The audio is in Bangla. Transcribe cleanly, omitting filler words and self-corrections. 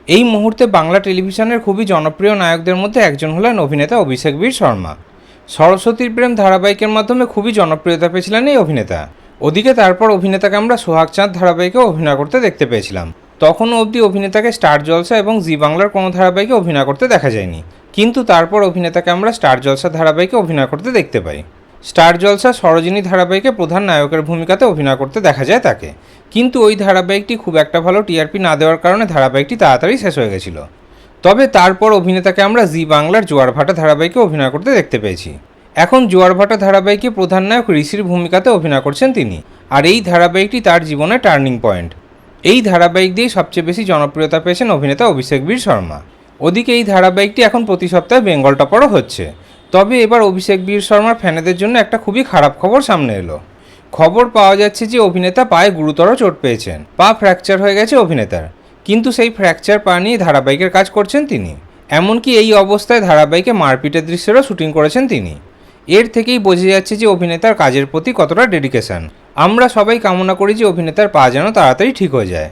এই মুহূর্তে বাংলা টেলিভিশনের খুবই জনপ্রিয় নায়কদের মধ্যে একজন হলেন অভিনেতা অভিষেক বীর শর্মা। সরস্বতীর প্রেম ধারাবাহিকের মাধ্যমে খুবই জনপ্রিয়তা পেয়েছিলেন এই অভিনেতা। ওদিকে তারপর অভিনেতাকে আমরা সোহাগ চাঁদ ধারাবাহিকে অভিনয় করতে দেখতে পেয়েছিলাম। তখনও অবধি অভিনেতাকে স্টার জলসা এবং জি বাংলার কোনো ধারাবাহিকে অভিনয় করতে দেখা যায়নি, কিন্তু তারপর অভিনেতাকে আমরা স্টার জলসা ধারাবাহিকে অভিনয় করতে দেখতে পাই। স্টার জলসা সরোজিনী ধারাবাহিকে প্রধান নায়কের ভূমিকাতে অভিনয় করতে দেখা যায় তাকে, কিন্তু ওই ধারাবাহিকটি খুব একটা ভালো টিআরপি না দেওয়ার কারণে ধারাবাহিকটি তাড়াতাড়ি শেষ হয়ে গেছিল। তবে তারপর অভিনেতাকে আমরা জি বাংলার জোয়ার ভাটা ধারাবাহিকে অভিনয় করতে দেখতে পেয়েছি। এখন জোয়ার ভাটা ধারাবাহিকে প্রধান নায়ক ঋষির ভূমিকাতে অভিনয় করছেন তিনি, আর এই ধারাবাহিকটি তার জীবনে টার্নিং পয়েন্ট। এই ধারাবাহিক দিয়েই সবচেয়ে বেশি জনপ্রিয়তা পেয়েছেন অভিনেতা অভিষেক বীর শর্মা। ওদিকে এই ধারাবাহিকটি এখন প্রতি সপ্তাহে বেঙ্গল টপারও হচ্ছে। তবে এবার অভিষেক বীর শর্মার ফ্যানেদের জন্য একটা খুবই খারাপ খবর সামনে এলো। খবর পাওয়া যাচ্ছে যে অভিনেতা পায়ে গুরুতর চোট পেয়েছেন, পা ফ্র্যাকচার হয়ে গেছে অভিনেতার, কিন্তু সেই ফ্র্যাকচার পা নিয়ে ধারাবাহিকের কাজ করছেন তিনি। এমনকি এই অবস্থায় ধারাবাহিকে মারপিটের দৃশ্যেরও শুটিং করেছেন তিনি। এর থেকেই বোঝা যাচ্ছে যে অভিনেতার কাজের প্রতি কতটা ডেডিকেশন। আমরা সবাই কামনা করি যে অভিনেতার পা যেন তাড়াতাড়ি ঠিক হয়ে যায়।